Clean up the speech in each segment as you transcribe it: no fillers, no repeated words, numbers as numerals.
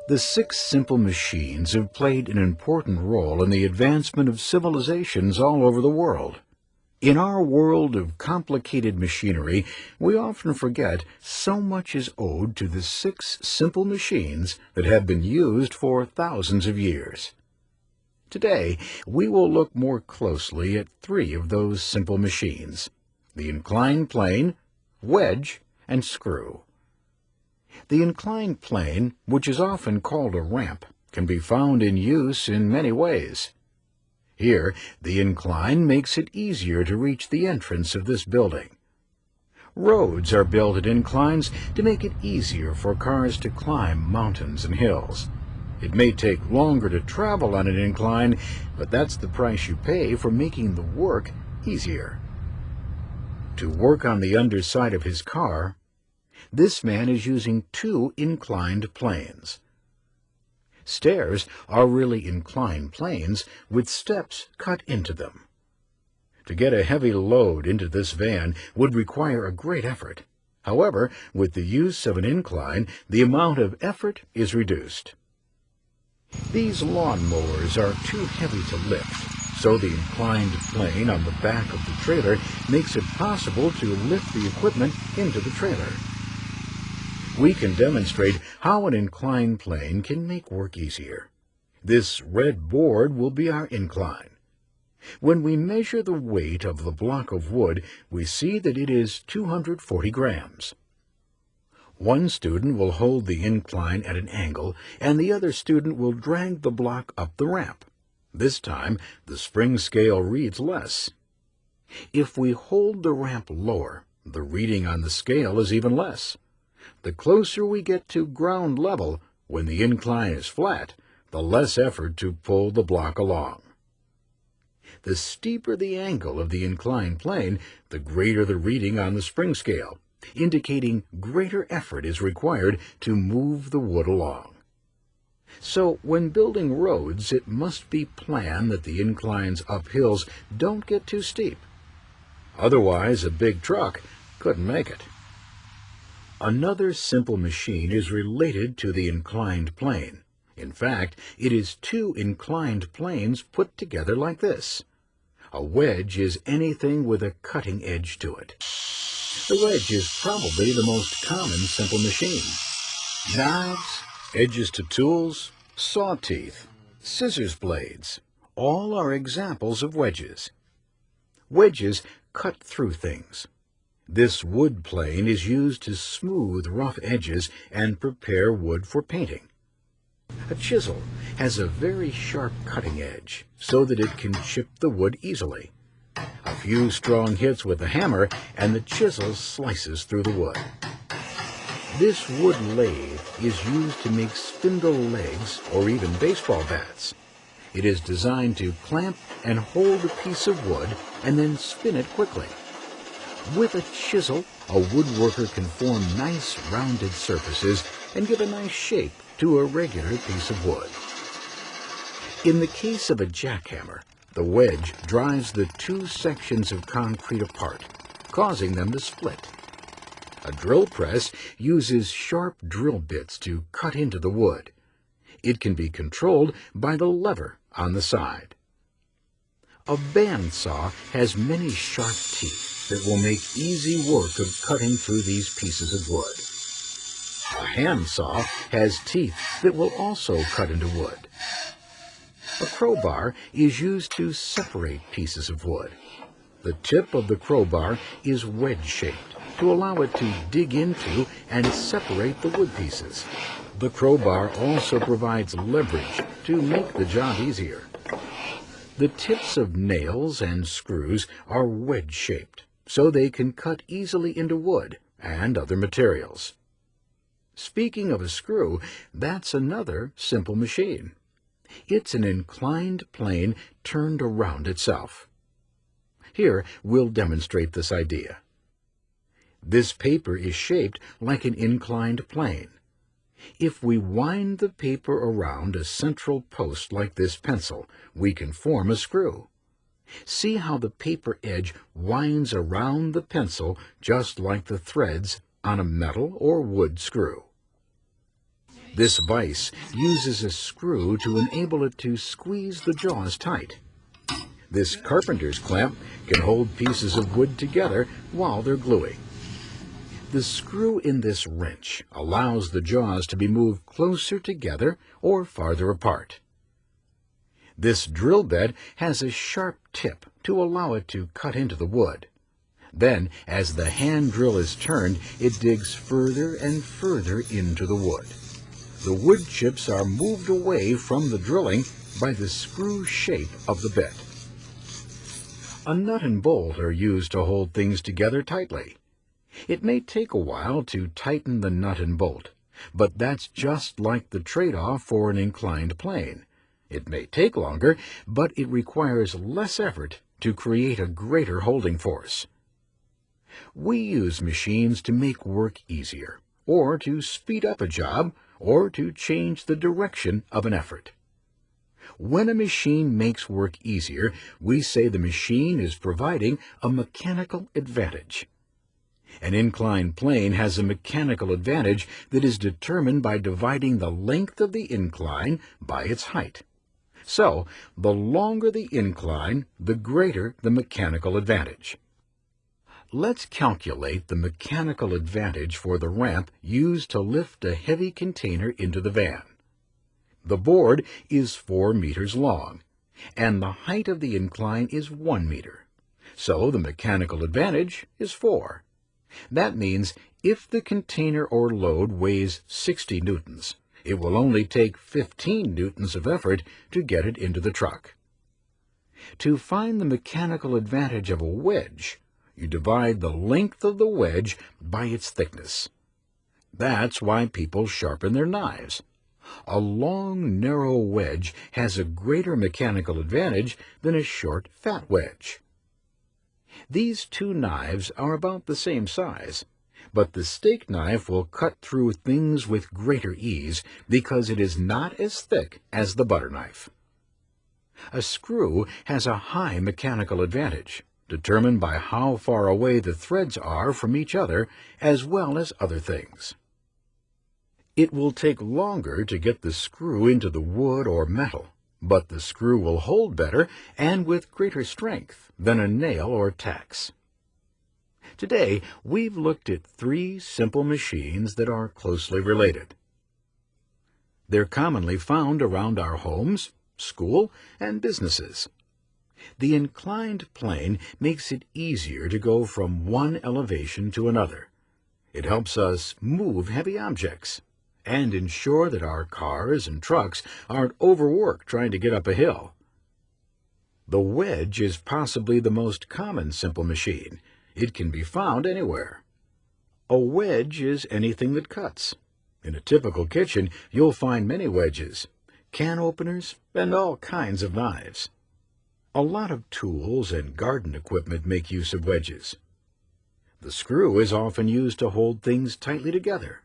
The six simple machines have played an important role in the advancement of civilizations all over the world. In our world of complicated machinery, we often forget so much is owed to the six simple machines that have been used for thousands of years. Today, we will look more closely at three of those simple machines: the inclined plane, wedge, and screw. The inclined plane, which is often called a ramp, can be found in use in many ways. Here, the incline makes it easier to reach the entrance of this building. Roads are built at inclines to make it easier for cars to climb mountains and hills. It may take longer to travel on an incline, but that's the price you pay for making the work easier. To work on the underside of his car, this man is using two inclined planes. Stairs are really inclined planes with steps cut into them. To get a heavy load into this van would require a great effort. However, with the use of an incline, the amount of effort is reduced. These lawn mowers are too heavy to lift, so the inclined plane on the back of the trailer makes it possible to lift the equipment into the trailer. We can demonstrate how an inclined plane can make work easier. This red board will be our incline. When we measure the weight of the block of wood, we see that it is 240 grams. One student will hold the incline at an angle, and the other student will drag the block up the ramp. This time, the spring scale reads less. If we hold the ramp lower, the reading on the scale is even less. The closer we get to ground level, when the incline is flat, the less effort to pull the block along. The steeper the angle of the inclined plane, the greater the reading on the spring scale, indicating greater effort is required to move the wood along. So when building roads, it must be planned that the inclines up hills don't get too steep. Otherwise, a big truck couldn't make it. Another simple machine is related to the inclined plane. In fact, it is two inclined planes put together like this. A wedge is anything with a cutting edge to it. The wedge is probably the most common simple machine. Knives, edges to tools, saw teeth, scissors blades, all are examples of wedges. Wedges cut through things. This wood plane is used to smooth rough edges and prepare wood for painting. A chisel has a very sharp cutting edge so that it can chip the wood easily. A few strong hits with a hammer and the chisel slices through the wood. This wood lathe is used to make spindle legs or even baseball bats. It is designed to clamp and hold a piece of wood and then spin it quickly. With a chisel, a woodworker can form nice rounded surfaces and give a nice shape to a regular piece of wood. In the case of a jackhammer, the wedge drives the two sections of concrete apart, causing them to split. A drill press uses sharp drill bits to cut into the wood. It can be controlled by the lever on the side. A bandsaw has many sharp teeth that will make easy work of cutting through these pieces of wood. A handsaw has teeth that will also cut into wood. A crowbar is used to separate pieces of wood. The tip of the crowbar is wedge-shaped to allow it to dig into and separate the wood pieces. The crowbar also provides leverage to make the job easier. The tips of nails and screws are wedge-shaped, so they can cut easily into wood and other materials. Speaking of a screw, that's another simple machine. It's an inclined plane turned around itself. Here, we'll demonstrate this idea. This paper is shaped like an inclined plane. If we wind the paper around a central post like this pencil, we can form a screw. See how the paper edge winds around the pencil just like the threads on a metal or wood screw. This vise uses a screw to enable it to squeeze the jaws tight. This carpenter's clamp can hold pieces of wood together while they're gluing. The screw in this wrench allows the jaws to be moved closer together or farther apart. This drill bit has a sharp tip to allow it to cut into the wood. Then, as the hand drill is turned, it digs further and further into the wood. The wood chips are moved away from the drilling by the screw shape of the bit. A nut and bolt are used to hold things together tightly. It may take a while to tighten the nut and bolt, but that's just like the trade-off for an inclined plane. It may take longer, but it requires less effort to create a greater holding force. We use machines to make work easier, or to speed up a job, or to change the direction of an effort. When a machine makes work easier, we say the machine is providing a mechanical advantage. An inclined plane has a mechanical advantage that is determined by dividing the length of the incline by its height. So, the longer the incline, the greater the mechanical advantage. Let's calculate the mechanical advantage for the ramp used to lift a heavy container into the van. The board is 4 meters long, and the height of the incline is 1 meter. So the mechanical advantage is 4. That means if the container or load weighs 60 newtons, it will only take 15 newtons of effort to get it into the truck. To find the mechanical advantage of a wedge, you divide the length of the wedge by its thickness. That's why people sharpen their knives. A long, narrow wedge has a greater mechanical advantage than a short, fat wedge. These two knives are about the same size, but the steak knife will cut through things with greater ease because it is not as thick as the butter knife. A screw has a high mechanical advantage, determined by how far away the threads are from each other, as well as other things. It will take longer to get the screw into the wood or metal, but the screw will hold better and with greater strength than a nail or tacks. Today, we've looked at 3 simple machines that are closely related. They're commonly found around our homes, school, and businesses. The inclined plane makes it easier to go from one elevation to another. It helps us move heavy objects and ensure that our cars and trucks aren't overworked trying to get up a hill. The wedge is possibly the most common simple machine. It can be found anywhere. A wedge is anything that cuts. In a typical kitchen, you'll find many wedges, can openers, and all kinds of knives. A lot of tools and garden equipment make use of wedges. The screw is often used to hold things tightly together.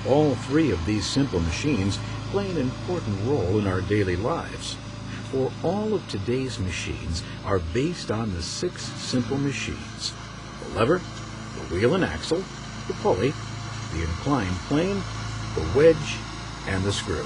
All 3 of these simple machines play an important role in our daily lives, for all of today's machines are based on the 6 simple machines: the lever, the wheel and axle, the pulley, the inclined plane, the wedge, and the screw.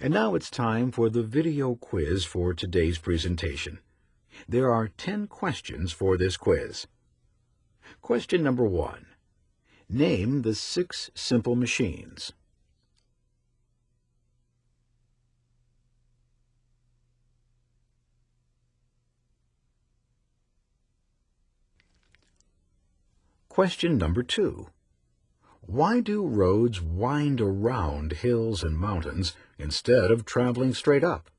And now it's time for the video quiz for today's presentation. There are 10 questions for this quiz. Question number 1. Name the 6 simple machines. Question number 2. Why do roads wind around hills and mountains instead of traveling straight up?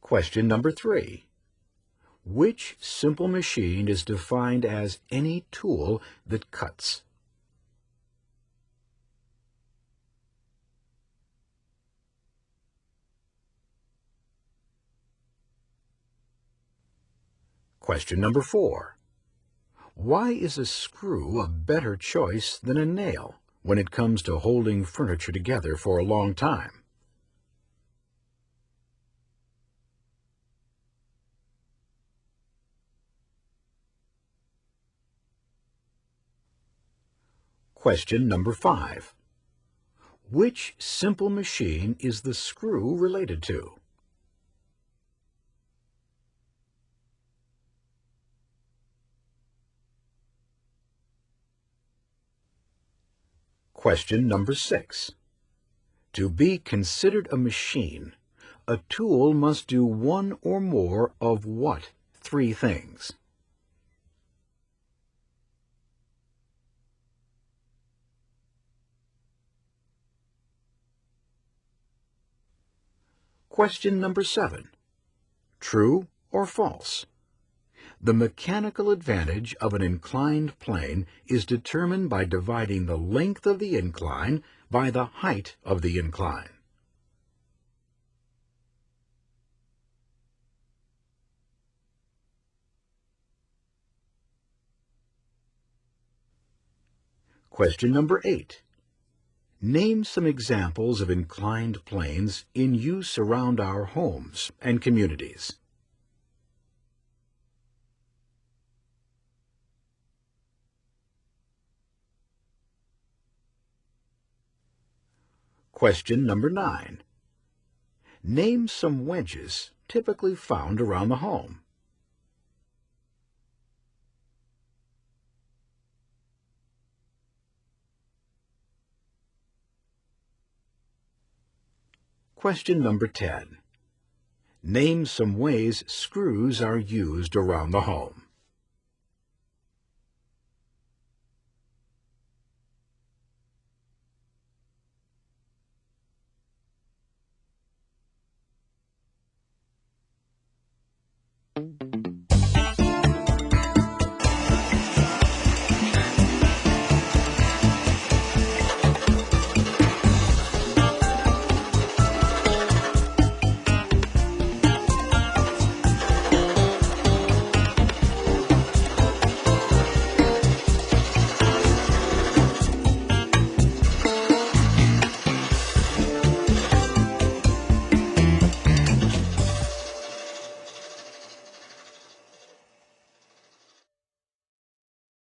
Question number 3. Which simple machine is defined as any tool that cuts? Question number 4. Why is a screw a better choice than a nail when it comes to holding furniture together for a long time? Question number 5. Which simple machine is the screw related to? Question number 6. To be considered a machine, a tool must do one or more of what three things? Question number 7. True or false? The mechanical advantage of an inclined plane is determined by dividing the length of the incline by the height of the incline. Question number 8. Name some examples of inclined planes in use around our homes and communities. Question number 9. Name some wedges typically found around the home. Question number 10. Name some ways screws are used around the home.